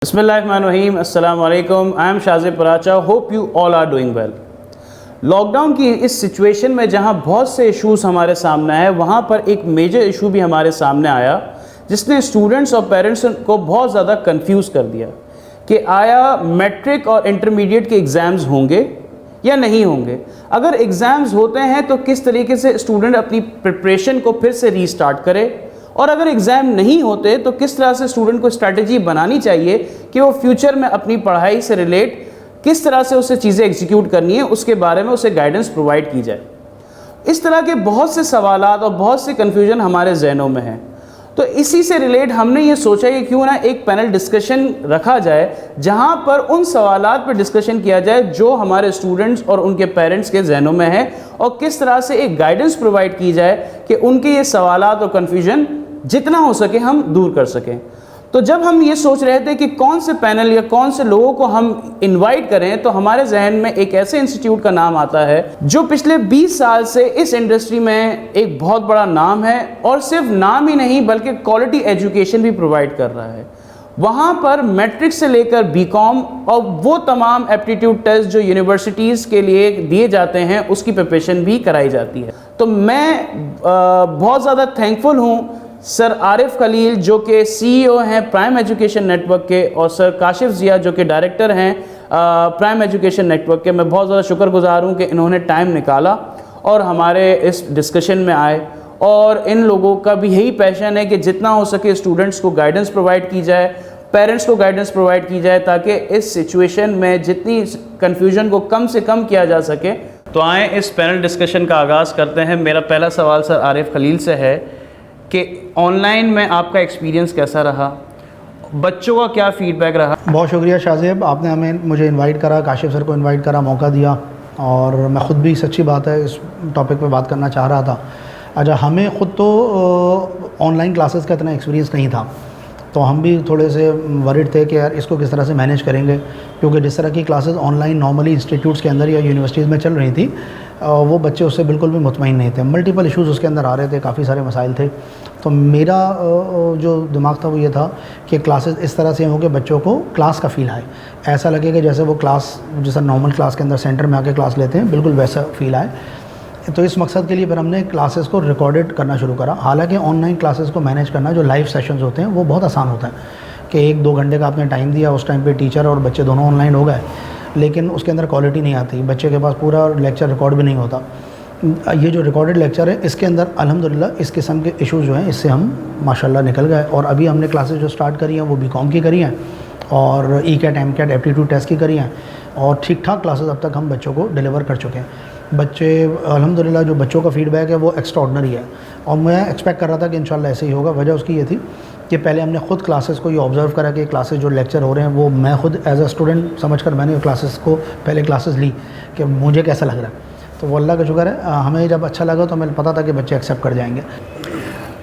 बिस्मिल्लाहिर्रहमानिर्रहीम, अस्सलाम वालेकुम। I am Shazib Paracha. Hope you all are doing well. Lockdown की इस सिचुएशन में जहां बहुत से इश्यूज़ हमारे सामने आए, वहां पर एक मेजर इशू भी हमारे सामने आया जिसने स्टूडेंट्स और पेरेंट्स को बहुत ज़्यादा कंफ्यूज कर दिया कि आया मैट्रिक और इंटरमीडिएट के एग्ज़ाम्स होंगे या नहीं होंगे। अगर एग्ज़ाम्स होते हैं तो किस तरीके से स्टूडेंट अपनी प्रिपरेशन को फिर से रीस्टार्ट करे, और अगर एग्ज़ाम नहीं होते तो किस तरह से स्टूडेंट को स्ट्रैटेजी बनानी चाहिए कि वो फ्यूचर में अपनी पढ़ाई से रिलेट किस तरह से उसे चीज़ें एग्जीक्यूट करनी है, उसके बारे में उसे गाइडेंस प्रोवाइड की जाए। इस तरह के बहुत से सवालात और बहुत से कन्फ्यूजन हमारे जहनों में हैं। तो इसी से रिलेट हमने ये सोचा कि क्यों ना एक पैनल डिस्कशन रखा जाए जहां पर उन सवालात पर डिस्कशन किया जाए जो हमारे स्टूडेंट्स और उनके पेरेंट्स के जहनों में है, और किस तरह से एक गाइडेंस प्रोवाइड की जाए कि उनके ये सवालात और कन्फ्यूजन जितना हो सके हम दूर कर सकें। तो जब हम ये सोच रहे थे कि कौन से पैनल या कौन से लोगों को हम इनवाइट करें, तो हमारे जहन में एक ऐसे इंस्टीट्यूट का नाम आता है जो पिछले 20 साल से इस इंडस्ट्री में एक बहुत बड़ा नाम है, और सिर्फ नाम ही नहीं बल्कि क्वालिटी एजुकेशन भी प्रोवाइड कर रहा है। वहाँ पर मैट्रिक से लेकर बीकॉम और वो तमाम एप्टीट्यूड टेस्ट जो यूनिवर्सिटीज़ के लिए दिए जाते हैं उसकी प्रिपरेशन भी कराई जाती है। तो मैं बहुत ज़्यादा थैंकफुल हूँ सर आरिफ खलील जो कि सीईओ हैं प्राइम एजुकेशन नेटवर्क के, और सर काशिफ ज़िया जो कि डायरेक्टर हैं प्राइम एजुकेशन नेटवर्क के। मैं बहुत ज़्यादा शुक्रगुजार हूँ कि इन्होंने टाइम निकाला और हमारे इस डिस्कशन में आए, और इन लोगों का भी यही पैशन है कि जितना हो सके स्टूडेंट्स को गाइडेंस प्रोवाइड की जाए, पेरेंट्स को गाइडेंस प्रोवाइड की जाए, ताकि इस सिचुएशन में जितनी कन्फ्यूजन को कम से कम किया जा सके। तो आए इस पैनल डिस्कशन का आगाज़ करते हैं। मेरा पहला सवाल सर आरिफ खलील से है कि ऑनलाइन में आपका एक्सपीरियंस कैसा रहा, बच्चों का क्या फीडबैक रहा? बहुत शुक्रिया शाज़िब, आपने मुझे इनवाइट करा, काशिफ सर को इनवाइट करा, मौका दिया, और मैं ख़ुद भी सच्ची बात है इस टॉपिक पे बात करना चाह रहा था। अच्छा, हमें ख़ुद तो ऑनलाइन क्लासेस का इतना एक्सपीरियंस नहीं था, तो हम भी थोड़े से वरीड थे कि यार इसको किस तरह से मैनेज करेंगे, क्योंकि जिस तरह की क्लासेस ऑनलाइन नॉर्मली इंस्टीट्यूट्स के अंदर या यूनिवर्सिटीज़ में चल रही थी, वो बच्चे उससे बिल्कुल भी मुतमईन नहीं थे। मल्टीपल इश्यूज़ उसके अंदर आ रहे थे, काफ़ी सारे मसाइल थे। तो मेरा जो दिमाग था वो ये था कि क्लासेस इस तरह से हों कि बच्चों को क्लास का फ़ील आए, ऐसा लगे कि जैसे वो क्लास जैसा नॉर्मल क्लास के अंदर सेंटर में आके क्लास लेते हैं, बिल्कुल वैसा फ़ील आए। तो इस मकसद के लिए फिर हमने क्लासेस को रिकॉर्डेड करना शुरू करा। हालांकि ऑनलाइन क्लासेस को मैनेज करना, जो लाइव सेशंस होते हैं, वो बहुत आसान होता है कि 1-2 घंटे का आपने टाइम दिया, उस टाइम पे टीचर और बच्चे दोनों ऑनलाइन हो गए, लेकिन उसके अंदर क्वालिटी नहीं आती, बच्चे के पास पूरा लेक्चर रिकॉर्ड भी नहीं होता। ये जो रिकॉर्डेड लेक्चर है इसके अंदर अल्हम्दुलिल्लाह इस किस्म के इश्यूज़ जो हैं इससे हम माशाल्लाह निकल गए, और अभी हमने क्लासेस जो स्टार्ट करी हैं वो बीकॉम की करी हैं, और ई-कैट एम-कैट एप्टीट्यूड टेस्ट की करी हैं, और ठीक ठाक क्लासेस अब तक हम बच्चों को डिलीवर कर चुके हैं। बच्चे अल्हम्दुलिल्लाह जो बच्चों का फ़ीडबैक है वो एक्स्ट्राऑर्डिनरी है, और मैं एक्सपेक्ट कर रहा था कि इंशाल्लाह ऐसे ही होगा। वजह उसकी ये थी कि पहले हमने ख़ुद क्लासेस को ये ऑब्ज़र्व करा कि क्लासेस जो लेक्चर हो रहे हैं वो मैं ख़ुद एज अ स्टूडेंट समझकर मैंने क्लासेस को पहले क्लासेस ली कि मुझे कैसा लग रहा है। तो वो अल्लाह का शुक्र है, हमें जब अच्छा लगा तो हमें पता था कि बच्चे एक्सेप्ट कर जाएंगे।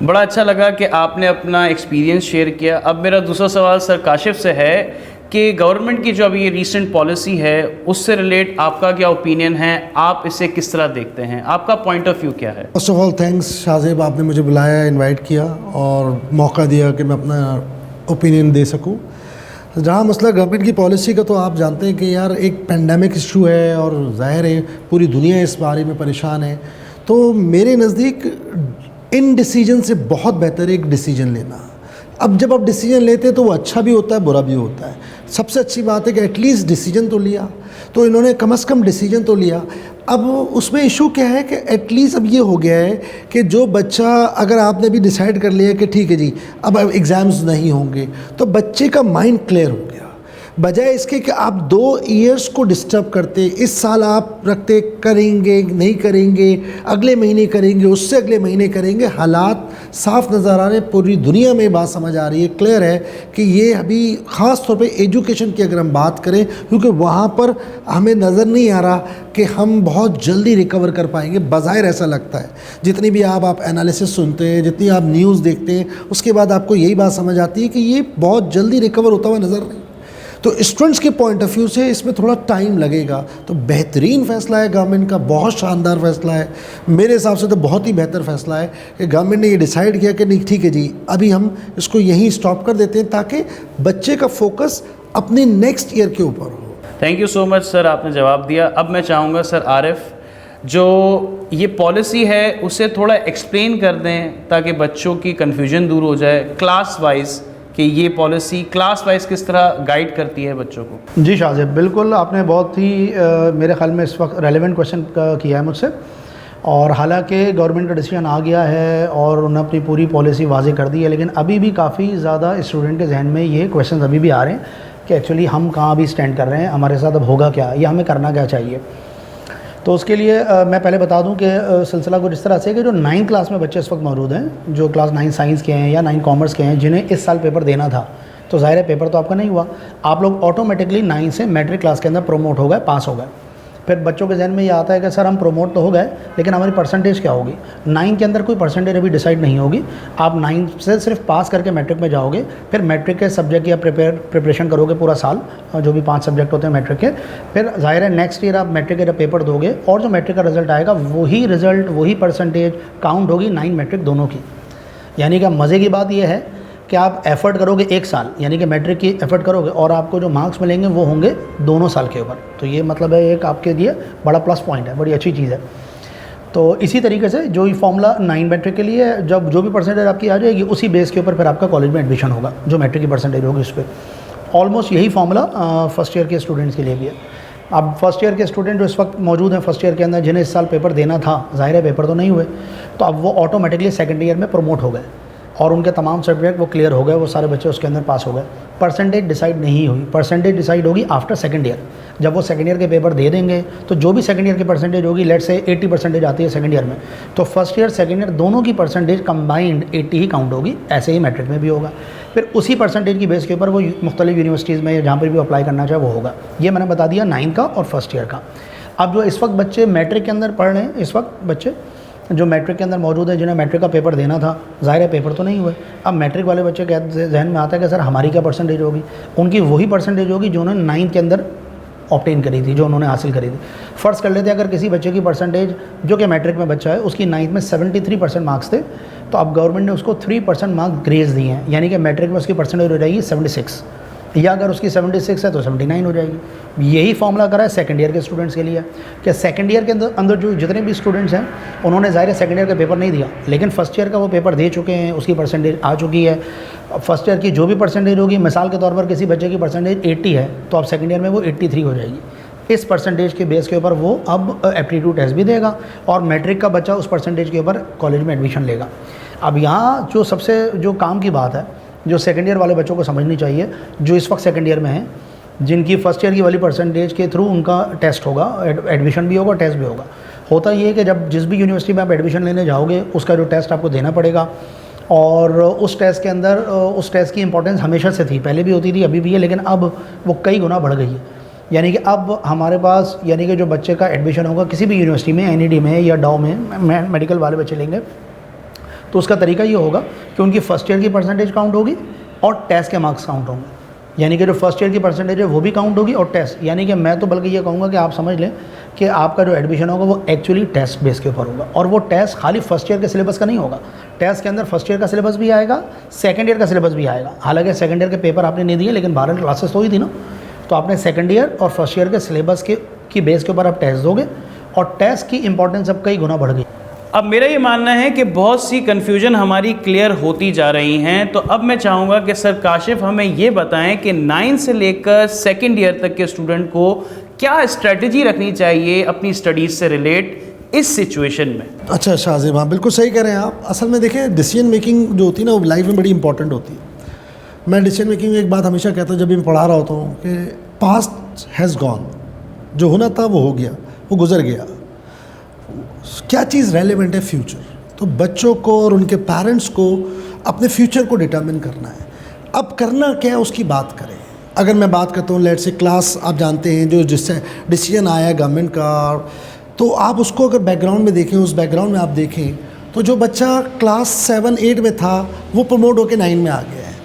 बड़ा अच्छा लगा कि आपने अपना एक्सपीरियंस शेयर किया। अब मेरा दूसरा सवाल सर काशिफ से है कि गवर्नमेंट की जो अभी ये रीसेंट पॉलिसी है उससे रिलेट आपका क्या ओपिनियन है, आप इसे किस तरह देखते हैं, आपका पॉइंट ऑफ व्यू क्या है? फर्स्ट ऑफ ऑल थैंक्स शाज़िब, आपने मुझे बुलाया, इनवाइट किया और मौका दिया कि मैं अपना ओपिनियन दे सकूं। जहाँ मसला गवर्नमेंट की पॉलिसी का, तो आप जानते हैं कि यार एक पेंडेमिक इशू है और ज़ाहिर है पूरी दुनिया इस बारे में परेशान है। तो मेरे नज़दीक इन डिसीजन से बहुत बेहतर है एक डिसीजन लेना। अब जब आप डिसीजन लेते हैं तो वो अच्छा भी होता है, बुरा भी होता है। सबसे अच्छी बात है कि एटलीस्ट डिसीजन तो लिया, तो इन्होंने कम से कम डिसीजन तो लिया। अब उसमें इशू क्या है कि एटलीस्ट अब ये हो गया है कि जो बच्चा, अगर आपने भी डिसाइड कर लिया कि ठीक है जी अब एग्ज़ाम्स नहीं होंगे, तो बच्चे का माइंड क्लियर हो गया, बजाय इसके कि आप 2 ईयर्स को डिस्टर्ब करते, इस साल आप रखते करेंगे नहीं करेंगे, अगले महीने करेंगे, उससे अगले महीने करेंगे। हालात साफ नज़र आ रहे हैं, पूरी दुनिया में बात समझ आ रही है, क्लियर है कि ये अभी ख़ास तौर पे एजुकेशन की अगर हम बात करें, क्योंकि वहाँ पर हमें नज़र नहीं आ रहा कि हम बहुत जल्दी रिकवर कर पाएंगे। बज़ाहिर ऐसा लगता है, जितनी भी आप एनालिसिस सुनते हैं, जितनी आप न्यूज़ देखते हैं, उसके बाद आपको यही बात समझ आती है कि ये बहुत जल्दी रिकवर होता हुआ नज़र नहीं। तो स्टूडेंट्स के पॉइंट ऑफ व्यू से इसमें थोड़ा टाइम लगेगा। तो बेहतरीन फ़ैसला है गवर्नमेंट का, बहुत शानदार फ़ैसला है मेरे हिसाब से, तो बहुत ही बेहतर फ़ैसला है कि गवर्नमेंट ने ये डिसाइड किया कि नहीं ठीक है जी, अभी हम इसको यहीं स्टॉप कर देते हैं ताकि बच्चे का फोकस अपने नेक्स्ट ईयर के ऊपर हो। Thank you so much sir, आपने जवाब दिया। अब मैं चाहूँगा सर आरिफ, जो ये पॉलिसी है उसे थोड़ा एक्सप्लेन कर दें ताकि बच्चों की कन्फ्यूजन दूर हो जाए क्लास वाइज, कि ये पॉलिसी क्लास वाइज किस तरह गाइड करती है बच्चों को। जी शाहज़ेब, बिल्कुल आपने बहुत ही मेरे ख्याल में इस वक्त रेलेवेंट क्वेश्चन किया है मुझसे। और हालांकि गवर्नमेंट का डिसीजन आ गया है और उन्होंने अपनी पूरी पॉलिसी वाज़ेह कर दी है, लेकिन अभी भी काफ़ी ज़्यादा स्टूडेंट के जहन में ये क्वेश्चन अभी भी आ रहे हैं कि एक्चुअली हम कहाँ भी स्टैंड कर रहे हैं, हमारे साथ अब होगा क्या या हमें करना क्या चाहिए। तो उसके लिए मैं पहले बता दूं कि सिलसिला कुछ इस तरह से कि जो 9th क्लास में बच्चे इस वक्त मौजूद हैं, जो क्लास 9 साइंस के हैं या 9 कॉमर्स के हैं, जिन्हें इस साल पेपर देना था, तो ज़ाहिर है पेपर तो आपका नहीं हुआ, आप लोग ऑटोमेटिकली 9 से मैट्रिक क्लास के अंदर प्रोमोट हो गए, पास हो गए। फिर बच्चों के जहन में ये आता है कि सर हम प्रोमोट तो हो गए लेकिन हमारी परसेंटेज क्या होगी। 9 के अंदर कोई परसेंटेज अभी डिसाइड नहीं होगी, आप 9 से सिर्फ पास करके मैट्रिक में जाओगे, फिर मैट्रिक के सब्जेक्ट की आप प्रिपरेशन करोगे पूरा साल, जो भी 5 सब्जेक्ट होते हैं मैट्रिक के। फिर ज़ाहिर है नेक्स्ट ईयर आप मैट्रिक का पेपर दोगे और जो मैट्रिक का रिजल्ट आएगा वही रिजल्ट, वही परसेंटेज काउंट होगी 9 मैट्रिक दोनों की। यानी कि मज़े की बात यह है कि आप एफ़र्ट करोगे 1 साल, यानी कि मैट्रिक की एफ़र्ट करोगे और आपको जो मार्क्स मिलेंगे वो होंगे दोनों साल के ऊपर। तो ये मतलब है एक आपके लिए बड़ा प्लस पॉइंट है, बड़ी अच्छी चीज़ है। तो इसी तरीके से जो ये फॉर्मूला 9 मैट्रिक के लिए है, जब जो भी परसेंटेज आपकी आ जाएगी उसी बेस के ऊपर फिर आपका कॉलेज में एडमिशन होगा, जो मैट्रिक की परसेंटेज होगी उस पर। ऑलमोस्ट यही फॉर्मूला फर्स्ट ईयर के स्टूडेंट्स के लिए भी है। अब फर्स्ट ईयर के स्टूडेंट जो इस वक्त मौजूद हैं फर्स्ट ईयर के अंदर, जिन्हें इस साल पेपर देना था, ज़ाहिर है पेपर तो नहीं हुए, तो अब वो ऑटोमेटिकली सेकेंड ईयर में प्रमोट हो गए और उनके तमाम सब्जेक्ट वो क्लियर हो गए, वो सारे बच्चे उसके अंदर पास हो गए। परसेंटेज डिसाइड नहीं हुई, परसेंटेज डिसाइड होगी आफ्टर सेकंड ईयर। जब वो सेकंड ईयर के पेपर दे देंगे तो जो भी सेकंड ईयर की परसेंटेज होगी, लेट से 80% आती है सेकंड ईयर में, तो फर्स्ट ईयर सेकंड ईयर दोनों की परसेंटेज कंबाइंड 80 ही काउंट होगी। ऐसे ही मैट्रिक में भी होगा। फिर उसी परसेंटेज की बेस के ऊपर वो मुख्तलिफ यूनिवर्सिटीज़ में जहाँ पर भी अप्लाई करना चाहे वो होगा। ये मैंने बता दिया 9 का और फर्स्ट ईयर का। अब जो इस वक्त बच्चे मैट्रिक के अंदर पढ़ रहे हैं, इस वक्त बच्चे जो मैट्रिक के अंदर मौजूद है, जिन्हें मैट्रिक का पेपर देना था, ज़ाहिर है पेपर तो नहीं हुए। अब मैट्रिक वाले बच्चे के जहन में आता है कि सर हमारी क्या परसेंटेज होगी। उनकी वही परसेंटेज होगी जो उन्होंने 9 के अंदर ऑब्टेन करी थी, जो उन्होंने हासिल करी थी। फ़र्ज़ कर लेते हैं अगर किसी बच्चे की परसेंटेज, जो कि मैट्रिक में बच्चा है, उसकी 9th में 73% मार्क्स थे, तो अब गवर्नमेंट ने उसको 3% मार्क्स ग्रेस दिए हैं, यानी कि मैट्रिक में उसकी परसेंटेज हो जाएगी 76, या अगर उसकी 76 है तो 79 हो जाएगी। यही फॉर्मूला करा है सेकंड ईयर के स्टूडेंट्स के लिए कि सेकंड ईयर के अंदर जो जितने भी स्टूडेंट्स हैं, उन्होंने ज़ाहिर है सेकंड ईयर का पेपर नहीं दिया, लेकिन फर्स्ट ईयर का वो पेपर दे चुके हैं, उसकी परसेंटेज आ चुकी है। फर्स्ट ईयर की जो भी परसेंटेज होगी, मिसाल के तौर पर किसी बच्चे की परसेंटेज 80 है, तो अब सेकंड ईयर में वो 83 हो जाएगी। इस परसेंटेज के बेस के ऊपर वो अब एप्टीट्यूड टेस्ट भी देगा और मैट्रिक का बच्चा उस परसेंटेज के ऊपर कॉलेज में एडमिशन लेगा। अब यहाँ जो सबसे जो काम की बात है, जो सेकंड ईयर वाले बच्चों को समझनी चाहिए, जो इस वक्त सेकंड ईयर में हैं, जिनकी फर्स्ट ईयर की वाली परसेंटेज के थ्रू उनका टेस्ट होगा, एडमिशन भी होगा, टेस्ट भी होगा। होता ये है कि जब जिस भी यूनिवर्सिटी में आप एडमिशन लेने जाओगे, उसका जो टेस्ट आपको देना पड़ेगा और उस टेस्ट के अंदर उस टेस्ट की इंपॉर्टेंस हमेशा से थी, पहले भी होती थी, अभी भी है, लेकिन अब वो कई गुना बढ़ गई है। यानी कि अब हमारे पास, यानी कि जो बच्चे का एडमिशन होगा किसी भी यूनिवर्सिटी में, NED में या डाउ में, मेडिकल वाले बच्चे लेंगे, तो उसका तरीका ये होगा कि उनकी फ़र्स्ट ईयर की परसेंटेज काउंट होगी और टेस्ट के मार्क्स काउंट होंगे। यानी कि जो फर्स्ट ईयर की परसेंटेज है वो भी काउंट होगी और टेस्ट, यानी कि मैं तो बल्कि ये कहूँगा कि आप समझ लें कि आपका जो एडमिशन होगा वो एक्चुअली टेस्ट बेस के ऊपर होगा। और वो टेस्ट खाली फर्स्ट ईयर के सिलेबस का नहीं होगा, टेस्ट के अंदर फर्स्ट ईयर का सिलेबस भी आएगा, सेकंड ईयर का सिलेबस भी आएगा। हालांकि सेकंड ईयर के पेपर आपने नहीं दिए, लेकिन 12 क्लासेस तो ही थी ना, तो आपने सेकंड ईयर और फर्स्ट ईयर के सिलेबस की बेस के ऊपर आप टेस्ट दोगे और टेस्ट की इंपॉर्टेंस अब कई गुना बढ़ गई। अब मेरा ये मानना है कि बहुत सी कन्फ्यूजन हमारी क्लियर होती जा रही हैं, तो अब मैं चाहूँगा कि सर काशिफ हमें ये बताएं कि 9 से लेकर सेकंड ईयर तक के स्टूडेंट को क्या स्ट्रेटजी रखनी चाहिए अपनी स्टडीज़ से रिलेट इस सिचुएशन में। अच्छा शाहज़ेब, हाँ बिल्कुल सही कह रहे हैं आप। असल में देखें, डिसीजन मेकिंग जो होती है ना, वो लाइफ में बड़ी इंपॉर्टेंट होती है। मैं डिसीजन मेकिंग में एक बात हमेशा कहता हूँ जब भी मैं पढ़ा रहा होता हूँ कि पास्ट हैज़ गॉन, जो होना था वो हो गया, वो गुजर गया। क्या चीज़ रेलेवेंट है फ्यूचर, तो बच्चों को और उनके पेरेंट्स को अपने फ्यूचर को डिटर्मिन करना है। अब करना क्या है उसकी बात करें। अगर मैं बात करता हूँ लेट से क्लास, आप जानते हैं जो जिससे डिसीजन आया गवर्नमेंट का, तो आप उसको अगर बैकग्राउंड में देखें, उस बैकग्राउंड में आप देखें तो जो बच्चा क्लास 7-8 में था वो प्रमोट होकर 9 में आ गया है।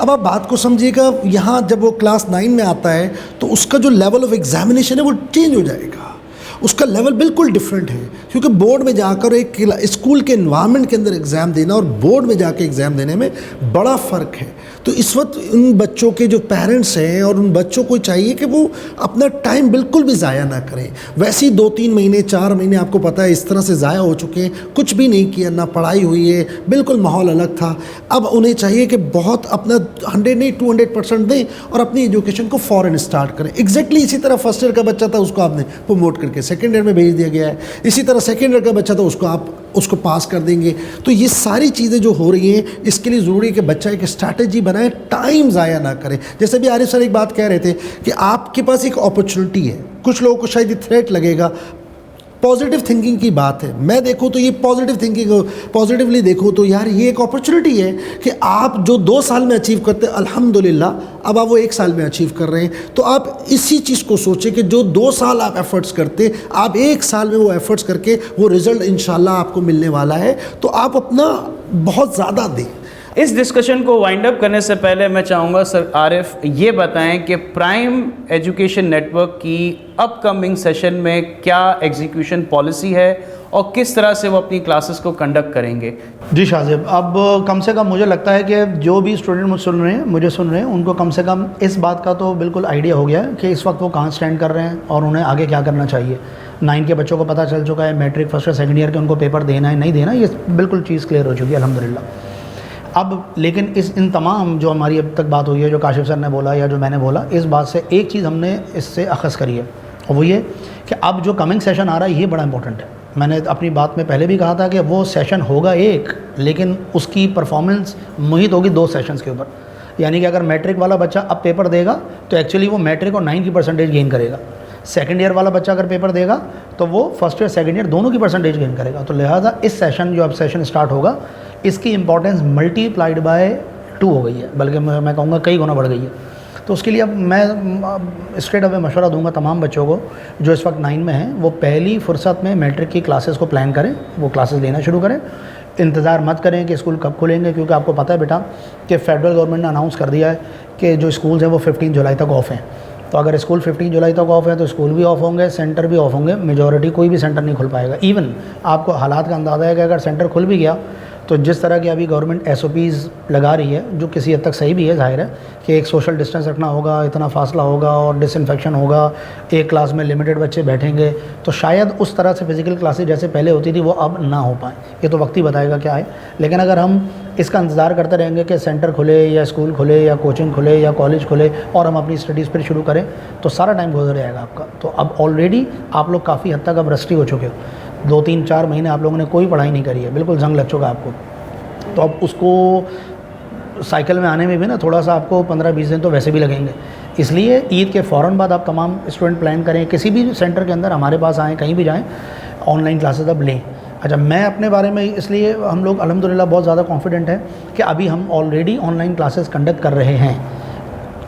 अब आप बात को समझिएगा, यहाँ जब वो क्लास 9 में आता है तो उसका जो लेवल ऑफ एग्जामिनेशन है वो चेंज हो जाएगा, उसका लेवल बिल्कुल डिफरेंट है, क्योंकि बोर्ड में जाकर एक स्कूल के एनवायरनमेंट के अंदर एग्ज़ाम देना और बोर्ड में जाके एग्ज़ाम देने में बड़ा फ़र्क है। तो इस वक्त उन बच्चों के जो पेरेंट्स हैं और उन बच्चों को चाहिए कि वो अपना टाइम बिल्कुल भी ज़ाया ना करें। वैसे ही 2-3 महीने 4 महीने आपको पता है इस तरह से ज़ाया हो चुके हैं, कुछ भी नहीं किया, ना पढ़ाई हुई है, बिल्कुल माहौल अलग था। अब उन्हें चाहिए कि बहुत अपना 100 नहीं 200% दें और अपनी एजुकेशन को फ़ौरन स्टार्ट करें। एग्जैक्टली इसी तरह फर्स्ट ईयर का बच्चा था, उसको आपने प्रमोट करके सेकेंड ईयर में भेज दिया गया है। इसी तरह सेकेंड ईयर का बच्चा था, उसको आप उसको पास कर देंगे। तो ये सारी चीज़ें जो हो रही हैं, इसके लिए ज़रूरी है कि बच्चा एक स्ट्रैटेजी बनाए, टाइम ज़ाया ना करे। जैसे भी आरिफ सर एक बात कह रहे थे कि आपके पास एक अपॉर्चुनिटी है, कुछ लोगों को शायद ये थ्रेट लगेगा, पॉजिटिव थिंकिंग की बात है। मैं देखूँ तो ये पॉजिटिव थिंकिंग, पॉजिटिवली देखूँ तो यार ये एक अपॉर्चुनिटी है कि आप जो 2 साल में अचीव करते हैं, अल्हम्दुलिल्लाह अब आप वो 1 साल में अचीव कर रहे हैं। तो आप इसी चीज़ को सोचें कि जो 2 साल आप एफ़र्ट्स करते, आप 1 साल में वो एफ़र्ट्स करके वो रिज़ल्ट इंशाल्लाह आपको मिलने वाला है। तो आप अपना बहुत ज़्यादा दें। इस डिस्कशन को वाइंड अप करने से पहले मैं चाहूँगा सर आरिफ ये बताएं कि प्राइम एजुकेशन नेटवर्क की अपकमिंग सेशन में क्या एग्जीक्यूशन पॉलिसी है और किस तरह से वो अपनी क्लासेस को कंडक्ट करेंगे। जी शाहज़ेब, अब कम से कम मुझे लगता है कि जो भी स्टूडेंट मुझे सुन रहे हैं उनको कम से कम इस बात का तो बिल्कुल आइडिया हो गया है कि इस वक्त वो कहाँ स्टैंड कर रहे हैं और उन्हें आगे क्या करना चाहिए। 9 के बच्चों को पता चल चुका है मैट्रिक फर्स्ट और सेकेंड ईयर के उनको पेपर देना है नहीं देना, ये बिल्कुल चीज़ क्लियर हो चुकी है अल्हम्दुलिल्लाह। अब लेकिन इन तमाम जो हमारी अब तक बात हुई है, जो काशिफ सर ने बोला या जो मैंने बोला, इस बात से एक चीज़ हमने इससे अखज़ करी है और वो ये कि अब जो कमिंग सेशन आ रहा है ये बड़ा इंपॉर्टेंट है। मैंने अपनी बात में पहले भी कहा था कि वो सेशन होगा एक, लेकिन उसकी परफॉर्मेंस मुहित होगी 2 सेशंस के ऊपर। यानी कि अगर मैट्रिक वाला बच्चा अब पेपर देगा तो एक्चुअली वो मैट्रिक और 9 की परसेंटेज गेन करेगा। सेकेंड ईयर वाला बच्चा अगर पेपर देगा तो वो फर्स्ट ईयर सेकेंड ईयर दोनों की परसेंटेज गेन करेगा। तो लिहाजा इस सेशन जो अब सेशन स्टार्ट होगा इसकी इंपॉर्टेंस मल्टीप्लाइड बाय 2 हो गई है, बल्कि मैं कहूँगा कई गुना बढ़ गई है। तो उसके लिए अब मैं स्ट्रेट अवे मशवरा दूंगा तमाम बच्चों को जो इस वक्त 9 में हैं, वो पहली फ़ुर्सत में मैट्रिक की क्लासेस को प्लान करें, वो क्लासेस लेना शुरू करें। इंतज़ार मत करें कि स्कूल कब खुलेंगे, क्योंकि आपको पता है बेटा कि फ़ेडरल गवर्नमेंट ने अनाउंस कर दिया है कि जो स्कूल्स हैं वो 15 जुलाई तक ऑफ हैं। तो अगर स्कूल 15 जुलाई तक ऑफ है तो स्कूल भी ऑफ होंगे, सेंटर भी ऑफ होंगे, मेजॉरिटी कोई भी सेंटर नहीं खुल पाएगा। इवन आपको हालात का अंदाज़ा है कि अगर सेंटर खुल भी गया तो जिस तरह की अभी गवर्नमेंट SOPs लगा रही है, जो किसी हद तक सही भी है, ज़ाहिर है कि एक सोशल डिस्टेंस रखना होगा, इतना फासला होगा और डिसइंफेक्शन होगा, एक क्लास में लिमिटेड बच्चे बैठेंगे, तो शायद उस तरह से फ़िज़िकल क्लासेस जैसे पहले होती थी वो अब ना हो पाए। ये तो वक्त ही बताएगा क्या है। लेकिन अगर हम इसका इंतज़ार करते रहेंगे कि सेंटर खुले या स्कूल खुले या कोचिंग खुले या कॉलेज खुले और हम अपनी स्टडीज़ फिर शुरू करें, तो सारा टाइम गुजर जाएगा आपका। तो अब ऑलरेडी आप लोग काफ़ी हद तक अब रस्टी हो चुके हो, 2-3-4 महीने आप लोगों ने कोई पढ़ाई नहीं करी है, बिल्कुल जंग लग चुका आपको। तो अब उसको साइकिल में आने में भी ना थोड़ा सा आपको 15-20 दिन तो वैसे भी लगेंगे। इसलिए ईद के फ़ौरन बाद आप तमाम स्टूडेंट प्लान करें, किसी भी सेंटर के अंदर हमारे पास आएँ, कहीं भी जाएँ, ऑनलाइन क्लासेस अब लें। अच्छा, मैं अपने बारे में इसलिए हम लोग अल्हम्दुलिल्लाह बहुत ज़्यादा कॉन्फिडेंट हैं कि अभी हम ऑलरेडी ऑनलाइन क्लासेस कंडक्ट कर रहे हैं।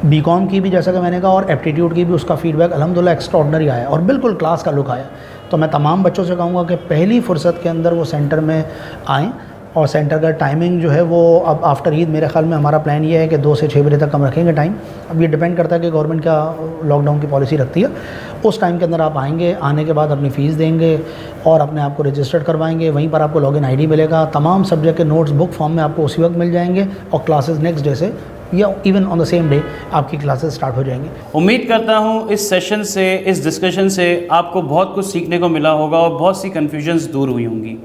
BCom की भी जैसा कि मैंने कहा और एप्टीट्यूड की भी उसका फ़ीडबैक अल्हम्दुलिल्लाह एक्स्ट्राऑर्डिनरी आया और बिल्कुल क्लास का लुक आया। तो मैं तमाम बच्चों से कहूँगा कि पहली फ़ुर्सत के अंदर वो सेंटर में आएँ और सेंटर का टाइमिंग जो है वो अब आफ्टर ईद मेरे ख्याल में हमारा प्लान ये है कि 2 से 6 बजे तक हम रखेंगे टाइम। अब ये डिपेंड करता है कि गवर्नमेंट क्या लॉकडाउन की पॉलिसी रखती है। उस टाइम के अंदर आप आएंगे, आने के बाद अपनी फ़ीस देंगे और अपने आप को रजिस्टर्ड करवाएंगे। वहीं पर आपको लॉगिन ID मिलेगा, तमाम सब्जेक्ट के नोट्स बुक फॉर्म में आपको उसी वक्त मिल जाएंगे और क्लासेस नेक्स्ट डे से या even on the same day आपकी क्लासेस स्टार्ट हो जाएंगी। उम्मीद करता हूँ इस सेशन से, इस डिस्कशन से आपको बहुत कुछ सीखने को मिला होगा और बहुत सी कन्फ्यूजन्स दूर हुई होंगी।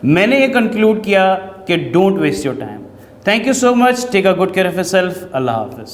मैंने ये कंक्लूड किया कि don't waste your time. Thank you so much, take a good care of yourself. अल्लाह हाफिज़।